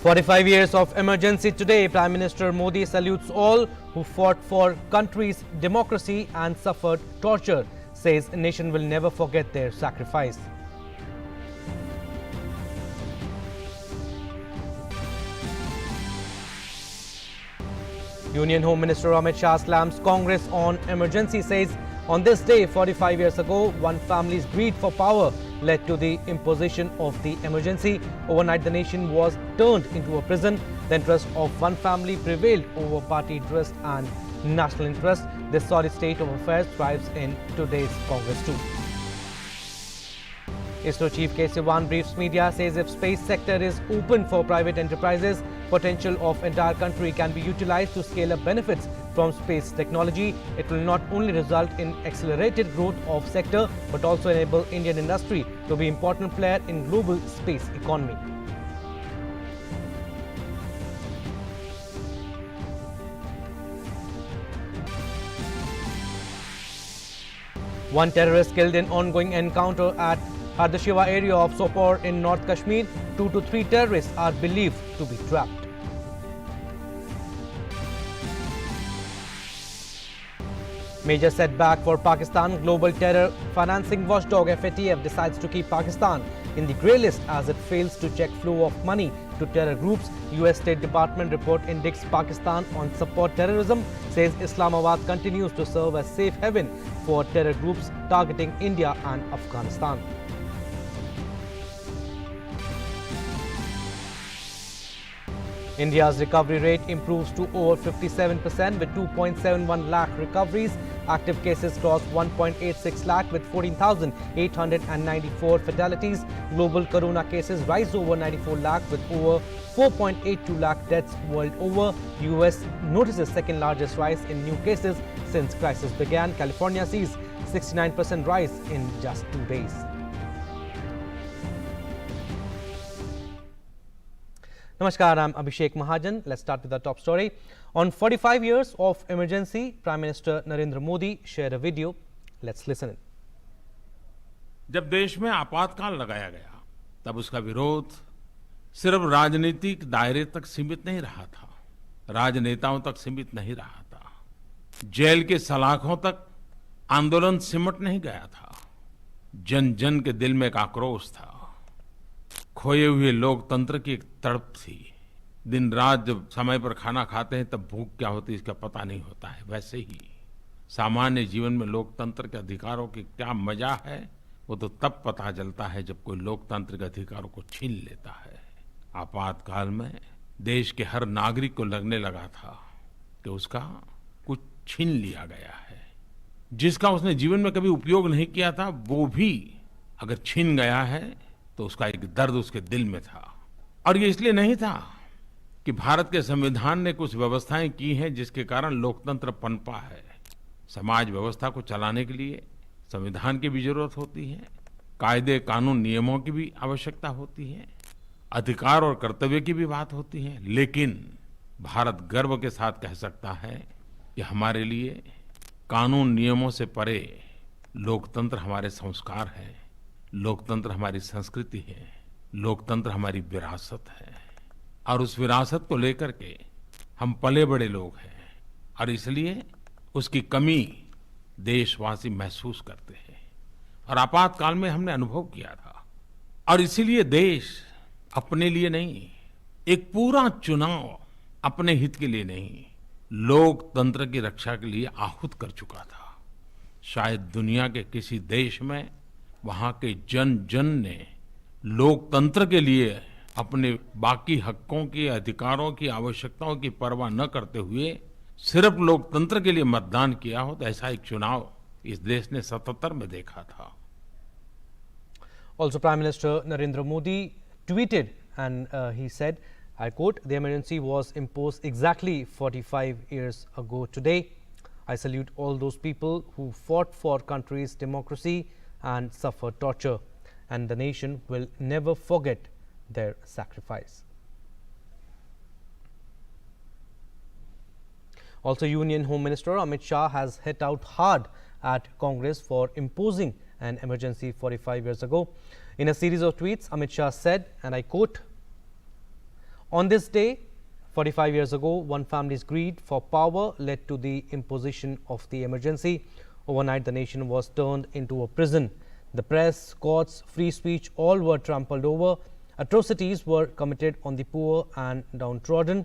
45 years of emergency today. Prime Minister Modi salutes all who fought for country's democracy and suffered torture. Says nation will never forget their sacrifice. Union Home Minister Amit Shah slams Congress on emergency. Says on this day 45 years ago, one family's greed for power led to the imposition of the emergency. Overnight, the nation was turned into a prison. The interest of one family prevailed over party interest and national interest. This solid state of affairs thrives in today's Congress too. ISRO Chief Sivan briefs media, says if space sector is open for private enterprises, potential of entire country can be utilized to scale up benefits from space technology. It will not only result in accelerated growth of sector, but also enable Indian industry to be important player in global space economy. One terrorist killed in ongoing encounter at the Shiva area of Sopor in North Kashmir. 2 to 3 terrorists are believed to be trapped. Major setback for Pakistan. Global terror financing watchdog FATF decides to keep Pakistan in the grey list as it fails to check flow of money to terror groups. US State Department report indicts Pakistan on support terrorism. Says Islamabad continues to serve as safe haven for terror groups targeting India and Afghanistan. India's recovery rate improves to over 57% with 2.71 lakh recoveries. Active cases cross 1.86 lakh with 14,894 fatalities. Global corona cases rise over 94 lakh with over 4.82 lakh deaths world over. US notices second largest rise in new cases since crisis began. California sees 69% rise in just 2 days. Namaskar, I'm Abhishek Mahajan. Let's start with the top story. On 45 years of emergency, Prime Minister Narendra Modi shared a video. Let's listen in. जब देश में आपातकाल लगाया गया, तब उसका विरोध सिर्फ राजनीतिक दायरे तक सीमित नहीं रहा था, राजनेताओं तक सीमित नहीं रहा था, जेल के सलाखों तक आंदोलन सिमट नहीं गया था, जन जन के दिल में एक आक्रोश था, खोए हुए लोकतंत्र की एक तड़प थी। दिन रात जब समय पर खाना खाते हैं तब भूख क्या होती है इसका पता नहीं होता है, वैसे ही सामान्य जीवन में लोकतंत्र के अधिकारों की क्या मजा है वो तो तब पता चलता है जब कोई लोकतंत्र के अधिकारों को छीन लेता है। आपातकाल में देश के हर नागरिक को लगने लगा था कि उसका कुछ छीन लिया गया है, जिसका उसने जीवन में कभी उपयोग नहीं किया था वो भी अगर छीन गया है तो उसका एक दर्द उसके दिल में था। और ये इसलिए नहीं था कि भारत के संविधान ने कुछ व्यवस्थाएं की हैं जिसके कारण लोकतंत्र पनपा है। समाज व्यवस्था को चलाने के लिए संविधान की भी जरूरत होती है, कायदे कानून नियमों की भी आवश्यकता होती है, अधिकार और कर्तव्य की भी बात होती है। लेकिन भारत गर्व के साथ कह सकता है कि हमारे लिए कानून नियमों से परे लोकतंत्र हमारे संस्कार है, लोकतंत्र हमारी संस्कृति है, लोकतंत्र हमारी विरासत है। और उस विरासत को लेकर के हम पले बड़े लोग हैं और इसलिए उसकी कमी देशवासी महसूस करते हैं और आपातकाल में हमने अनुभव किया था। और इसीलिए देश अपने लिए नहीं, एक पूरा चुनाव अपने हित के लिए नहीं, लोकतंत्र की रक्षा के लिए आहूत कर चुका था। शायद दुनिया के किसी देश में वहां के जन जन ने लोकतंत्र के लिए अपने बाकी हकों की, अधिकारों की, आवश्यकताओं की परवाह न करते हुए सिर्फ लोकतंत्र के लिए मतदान किया हो, तो ऐसा एक चुनाव इस देश ने 77 में देखा था। Also, Prime Minister Narendra Modi tweeted and he said, I quote, "The emergency was imposed exactly 45 years ago today. I salute all those people who fought for country's democracy and suffered torture, and the nation will never forget their sacrifice." Also, Union Home Minister Amit Shah has hit out hard at Congress for imposing an emergency 45 years ago. In a series of tweets, Amit Shah said, and I quote, On this day, 45 years ago, one family's greed for power led to the imposition of the emergency. Overnight, the nation was turned into a prison. The press, courts, free speech, all were trampled over. Atrocities were committed on the poor and downtrodden.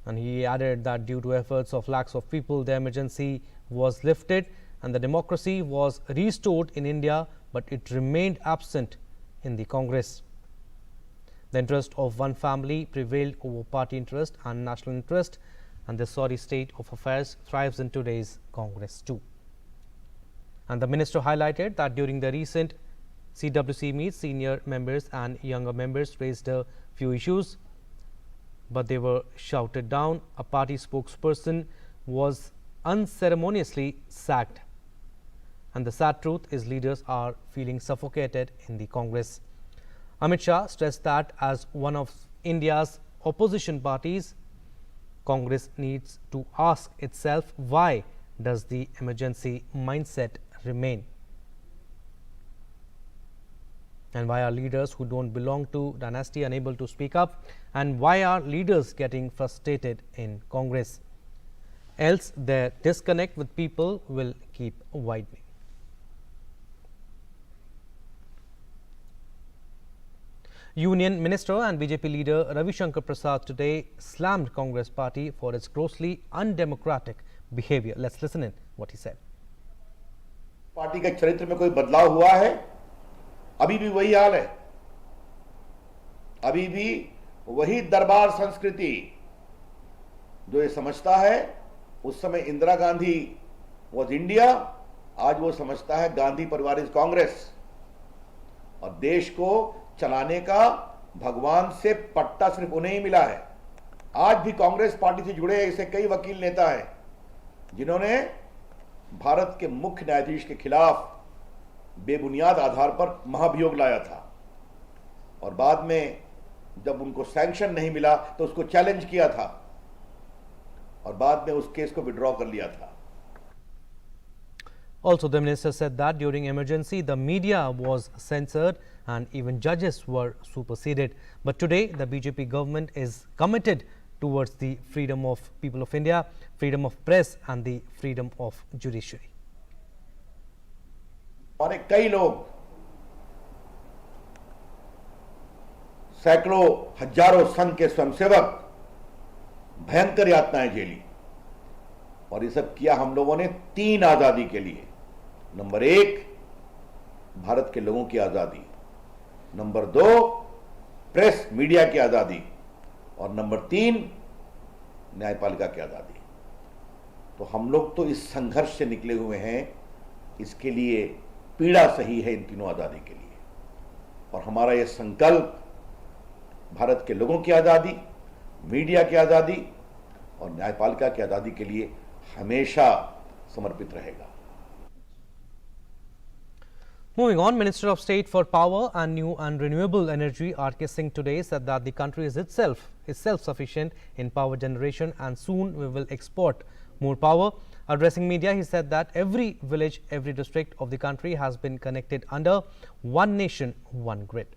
And he added that due to efforts of lakhs of people, the emergency was lifted and the democracy was restored in India, but it remained absent in the Congress. The interest of one family prevailed over party interest and national interest, and this sorry state of affairs thrives in today's Congress too. And the minister highlighted that during the recent CWC meet, senior members and younger members raised a few issues, but they were shouted down. A party spokesperson was unceremoniously sacked. And the sad truth is leaders are feeling suffocated in the Congress. Amit Shah stressed that as one of India's opposition parties, Congress needs to ask itself, why does the emergency mindset remain? And why are leaders who don't belong to dynasty unable to speak up? And why are leaders getting frustrated in Congress? Else their disconnect with people will keep widening. Union Minister and BJP leader Ravi Shankar Prasad today slammed Congress party for its grossly undemocratic behavior. Let's listen in what he said. Party के चरित्र में कोई बदलाव हुआ है? अभी भी वही हाल है, अभी भी वही दरबार संस्कृति। जो ये समझता है उस समय इंदिरा गांधी वॉज इंडिया, आज वो समझता है गांधी परिवार इज कांग्रेस। और देश को चलाने का भगवान से पट्टा सिर्फ उन्हें ही मिला है। आज भी कांग्रेस पार्टी से जुड़े ऐसे कई वकील नेता हैं जिन्होंने भारत के मुख्य न्यायाधीश के खिलाफ बेबुनियाद आधार पर महाभियोग लाया था, और बाद में जब उनको सैंक्शन नहीं मिला तो उसको चैलेंज किया था और बाद में उस केस को विड्रॉ कर लिया था। Also, the minister said that during emergency, the media was censored and even judges were superseded. But today, the BJP government is committed towards the freedom of people of India, freedom of press and the freedom of judiciary. हमारे कई लोग सैकड़ों हजारों संघ के स्वयंसेवक भयंकर यातनाएं झेली, और ये सब किया हम लोगों ने 3 आजादी के लिए। नंबर 1 भारत के लोगों की आजादी, नंबर 2 प्रेस मीडिया की आजादी, और नंबर 3 न्यायपालिका की आजादी। तो हम लोग तो इस संघर्ष से निकले हुए हैं, इसके लिए पीड़ा सही है इन तीनों आजादी के लिए। और हमारा यह संकल्प भारत के लोगों की आजादी, मीडिया की आजादी और न्यायपालिका की आजादी के लिए हमेशा समर्पित रहेगा। Moving on, Minister of State for Power and New and Renewable Energy R.K. Singh today said that the country is self-sufficient in power generation and soon we will export more power. Addressing media, he said that every village, every district of the country has been connected under one nation, one grid.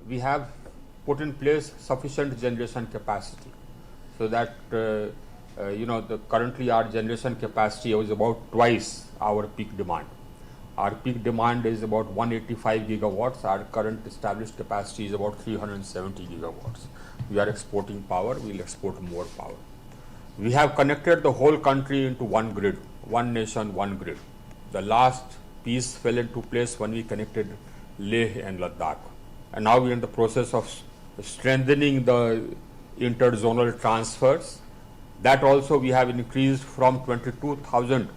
We have put in place sufficient generation capacity, so that currently our generation capacity is about twice our peak demand. Our peak demand is about 185 gigawatts. Our current established capacity is about 370 gigawatts. We are exporting power. We will export more power. We have connected the whole country into one grid, one nation, one grid. The last piece fell into place when we connected Leh and Ladakh. And now we are in the process of strengthening the interzonal transfers. That also we have increased from 22,000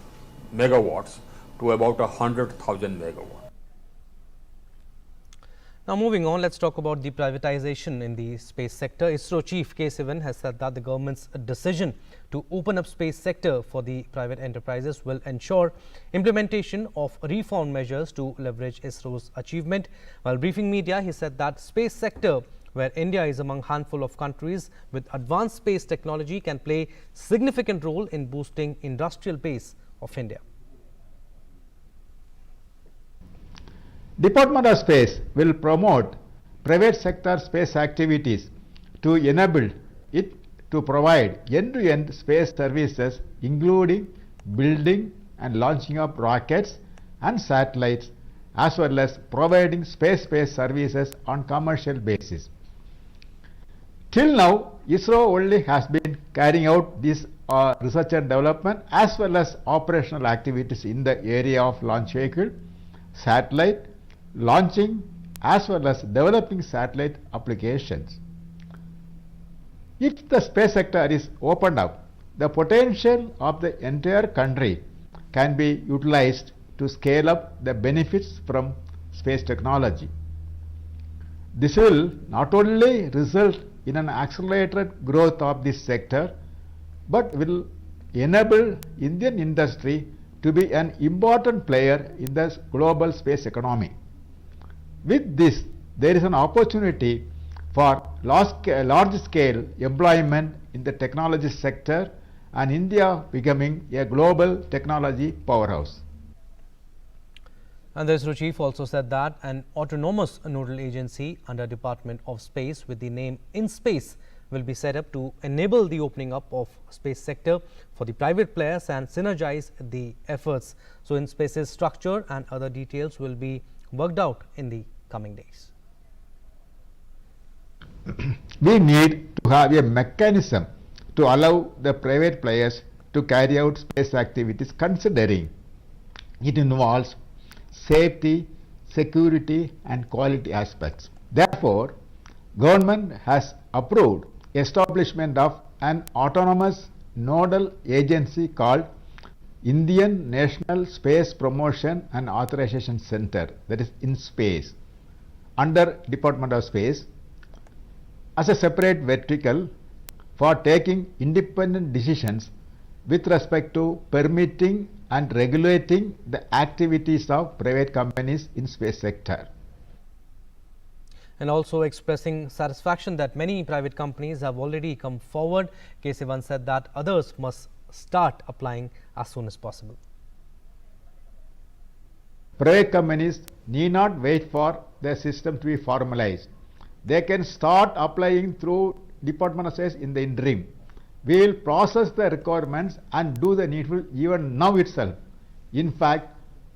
megawatts to about 100,000 megawatts. Now moving on, let's talk about the privatization in the space sector. ISRO Chief Sivan has said that the government's decision to open up space sector for the private enterprises will ensure implementation of reform measures to leverage ISRO's achievement. While briefing media, he said that space sector, where India is among handful of countries with advanced space technology, can play significant role in boosting industrial base of India. Department of Space will promote private sector space activities to enable it to provide end-to-end space services, including building and launching of rockets and satellites, as well as providing space-based services on commercial basis. Till now, ISRO only has been carrying out this research and development as well as operational activities in the area of launch vehicle, satellite, launching, as well as developing satellite applications. If the space sector is opened up, the potential of the entire country can be utilized to scale up the benefits from space technology. This will not only result in an accelerated growth of this sector, but will enable Indian industry to be an important player in the global space economy. With this, there is an opportunity for large-scale employment in the technology sector and India becoming a global technology powerhouse. And the ISRO chief also said that an autonomous nodal agency under Department of Space with the name InSpace will be set up to enable the opening up of space sector for the private players and synergize the efforts. So, InSpace's structure and other details will be worked out in the coming days. We need to have a mechanism to allow the private players to carry out space activities, considering it involves safety, security and quality aspects. Therefore, government has approved establishment of an autonomous nodal agency called Indian National Space Promotion and Authorization Center, that is InSpace, under Department of Space, as a separate vertical for taking independent decisions with respect to permitting and regulating the activities of private companies in space sector. And also expressing satisfaction that many private companies have already come forward, Sivan said that others must start applying as soon as possible. Private companies need not wait for the system to be formalized. They can start applying through Department of Space in the interim. We will process the requirements and do the needful even now itself. In fact,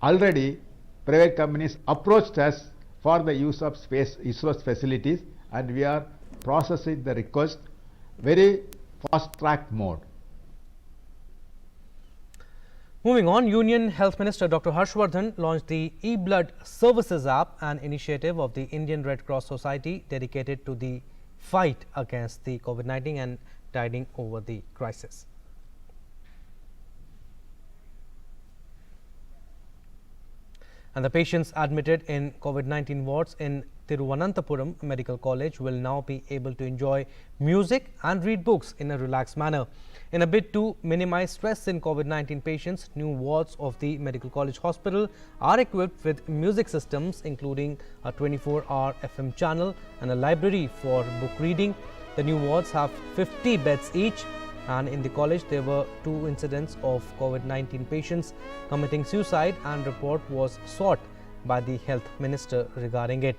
already private companies approached us for the use of space ISRO's facilities, and we are processing the request very fast track mode. Moving on, Union Health Minister Dr. Harshvardhan launched the e-blood services app, an initiative of the Indian Red Cross Society dedicated to the fight against the COVID-19 and tiding over the crisis. And the patients admitted in COVID-19 wards in Thiruvananthapuram Medical College will now be able to enjoy music and read books in a relaxed manner. In a bid to minimize stress in COVID-19 patients, new wards of the Medical College Hospital are equipped with music systems, including a 24-hour FM channel and a library for book reading. The new wards have 50 beds each, and in the college there were 2 incidents of COVID-19 patients committing suicide, and report was sought by the health minister regarding it.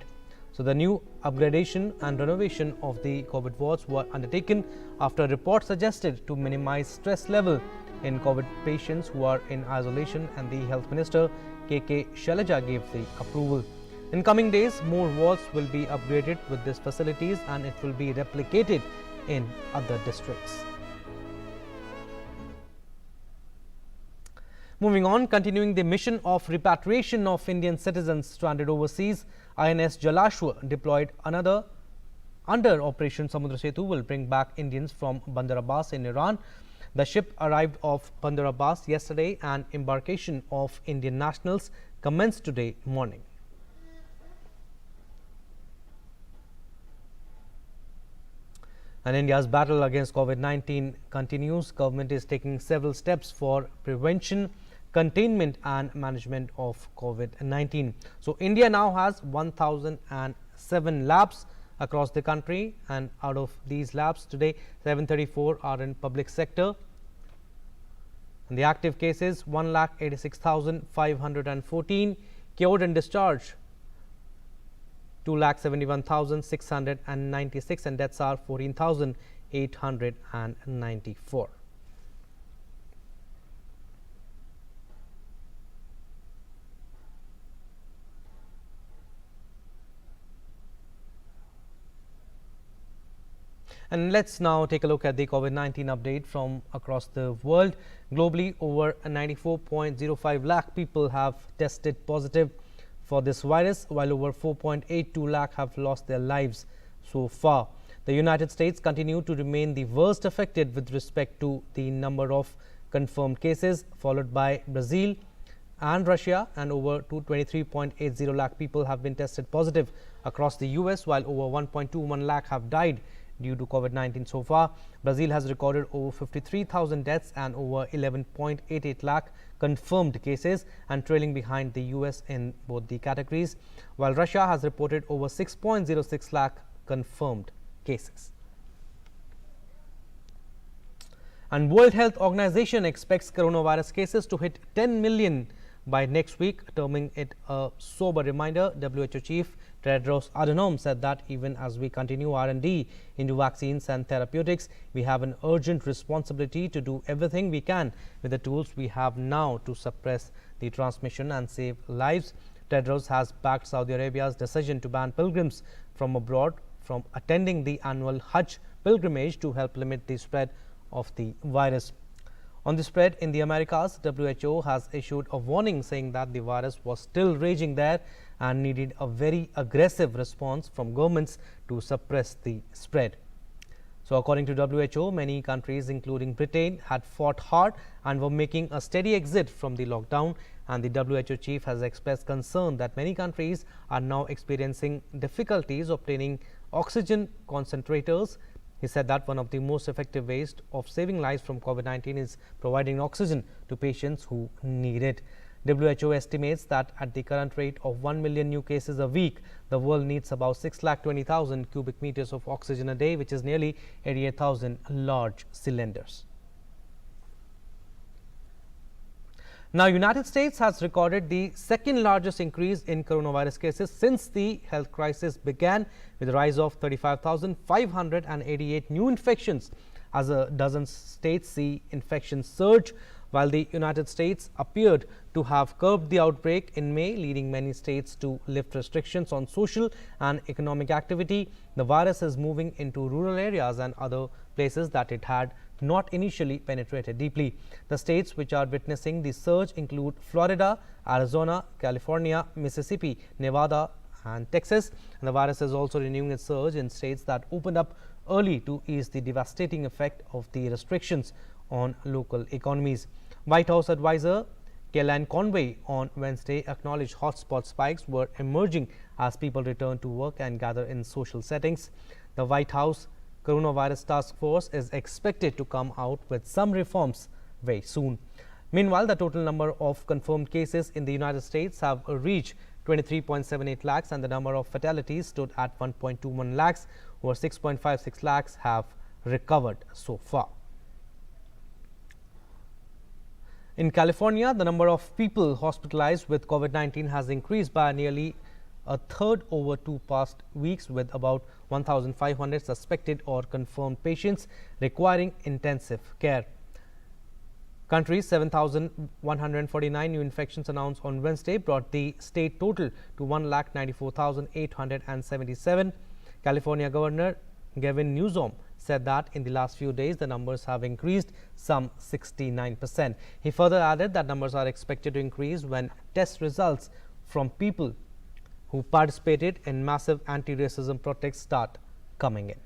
So, the new upgradation and renovation of the COVID wards were undertaken after reports suggested to minimize stress level in COVID patients who are in isolation, and the health minister K.K. Shailaja gave the approval. In coming days, more wards will be upgraded with these facilities, and it will be replicated in other districts. Moving on, continuing the mission of repatriation of Indian citizens stranded overseas, INS Jalashwa, deployed under Operation Samudra Setu, will bring back Indians from Bandar Abbas in Iran. The ship arrived off Bandar Abbas yesterday, and embarkation of Indian nationals commenced today morning. And India's battle against COVID-19 continues. Government is taking several steps for prevention, containment and management of COVID-19. So, India now has 1,007 labs across the country, and out of these labs today 734 are in public sector. And the active cases 1,86,514, cured and discharged 2,71,696 and deaths are 14,894. And let's now take a look at the COVID-19 update from across the world. Globally, over 94.05 lakh people have tested positive for this virus, while over 4.82 lakh have lost their lives so far. The United States continue to remain the worst affected with respect to the number of confirmed cases, followed by Brazil and Russia, and over 23.80 lakh people have been tested positive across the US, while over 1.21 lakh have died due to COVID-19 so far. Brazil has recorded over 53,000 deaths and over 11.88 lakh confirmed cases, and trailing behind the US in both the categories, while Russia has reported over 6.06 lakh confirmed cases. And World Health Organization expects coronavirus cases to hit 10 million by next week, terming it a sober reminder. WHO Chief Tedros Adhanom said that even as we continue R&D into vaccines and therapeutics, we have an urgent responsibility to do everything we can with the tools we have now to suppress the transmission and save lives. Tedros has backed Saudi Arabia's decision to ban pilgrims from abroad from attending the annual Hajj pilgrimage to help limit the spread of the virus. On the spread in the Americas, WHO has issued a warning saying that the virus was still raging there and needed a very aggressive response from governments to suppress the spread. So, according to WHO, many countries including Britain had fought hard and were making a steady exit from the lockdown, and the WHO chief has expressed concern that many countries are now experiencing difficulties obtaining oxygen concentrators. He said that one of the most effective ways of saving lives from COVID-19 is providing oxygen to patients who need it. WHO estimates that at the current rate of 1 million new cases a week, the world needs about 6,20,000 cubic meters of oxygen a day, which is nearly 88,000 large cylinders. Now, United States has recorded the second largest increase in coronavirus cases since the health crisis began, with a rise of 35,588 new infections as a dozen states see infections surge. While the United States appeared to have curbed the outbreak in May, leading many states to lift restrictions on social and economic activity, the virus is moving into rural areas and other places that it had not initially penetrated deeply. The states which are witnessing the surge include Florida, Arizona, California, Mississippi, Nevada, and Texas. And the virus is also renewing its surge in states that opened up early to ease the devastating effect of the restrictions on local economies. White House advisor Kellyanne Conway on Wednesday acknowledged hotspot spikes were emerging as people return to work and gather in social settings. The White House Coronavirus Task Force is expected to come out with some reforms very soon. Meanwhile, the total number of confirmed cases in the United States have reached 23.78 lakhs and the number of fatalities stood at 1.21 lakhs. Over 6.56 lakhs have recovered so far. In California, the number of people hospitalized with COVID-19 has increased by nearly a third over 2 past weeks, with about 1,500 suspected or confirmed patients requiring intensive care. Country's 7,149 new infections announced on Wednesday brought the state total to 1,94,877. California Governor Gavin Newsom said that in the last few days the numbers have increased some 69%. He further added that numbers are expected to increase when test results from people who participated in massive anti-racism protests start coming in.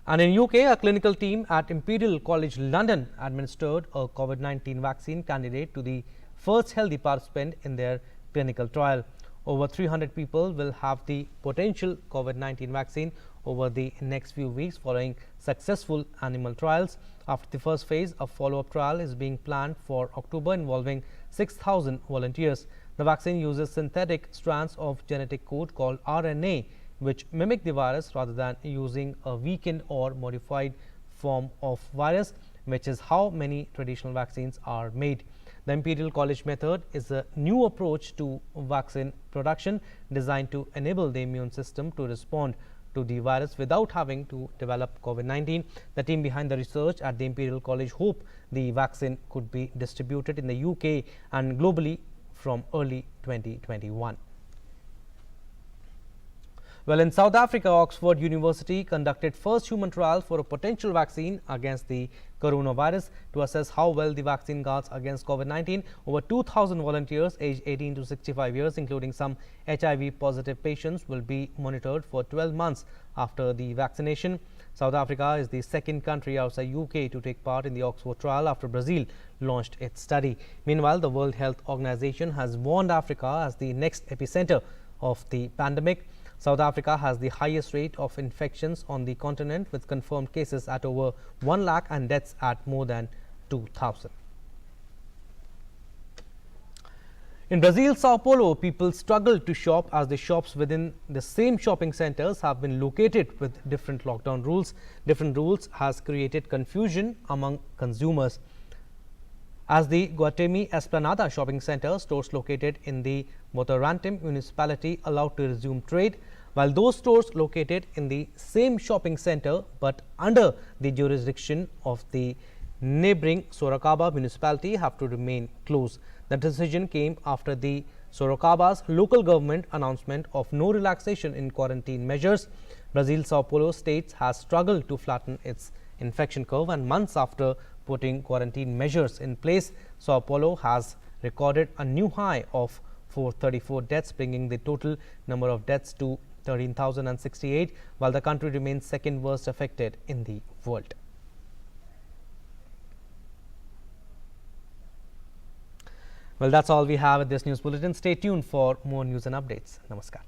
And in UK, a clinical team at Imperial College London administered a COVID-19 vaccine candidate to the first healthy participant in their clinical trial. Over 300 people will have the potential COVID-19 vaccine over the next few weeks following successful animal trials. After the first phase, a follow-up trial is being planned for October involving 6,000 volunteers. The vaccine uses synthetic strands of genetic code called RNA, which mimic the virus rather than using a weakened or modified form of virus, which is how many traditional vaccines are made. The Imperial College method is a new approach to vaccine production designed to enable the immune system to respond to the virus without having to develop COVID-19. The team behind the research at the Imperial College hope the vaccine could be distributed in the UK and globally from early 2021. Well, in South Africa, Oxford University conducted first human trial for a potential vaccine against the coronavirus to assess how well the vaccine guards against COVID-19. Over 2,000 volunteers aged 18 to 65 years, including some HIV-positive patients, will be monitored for 12 months after the vaccination. South Africa is the second country outside UK to take part in the Oxford trial after Brazil launched its study. Meanwhile, the World Health Organization has warned Africa as the next epicenter of the pandemic. South Africa has the highest rate of infections on the continent, with confirmed cases at over 1 lakh and deaths at more than 2,000. In Brazil, Sao Paulo, people struggle to shop as the shops within the same shopping centers have been located with different lockdown rules. Different rules has created confusion among consumers. As the Guatemi Esplanada shopping center, stores located in the Votorantim municipality allowed to resume trade, while those stores located in the same shopping center but under the jurisdiction of the neighboring Sorocaba municipality have to remain closed. The decision came after the Sorocaba's local government announcement of no relaxation in quarantine measures. Brazil Sao Paulo state has struggled to flatten its infection curve, and months after putting quarantine measures in place, Sao Paulo has recorded a new high of 434 deaths, bringing the total number of deaths to 13,068, while the country remains second worst affected in the world. Well, that's all we have at this news bulletin. Stay tuned for more news and updates. Namaskar.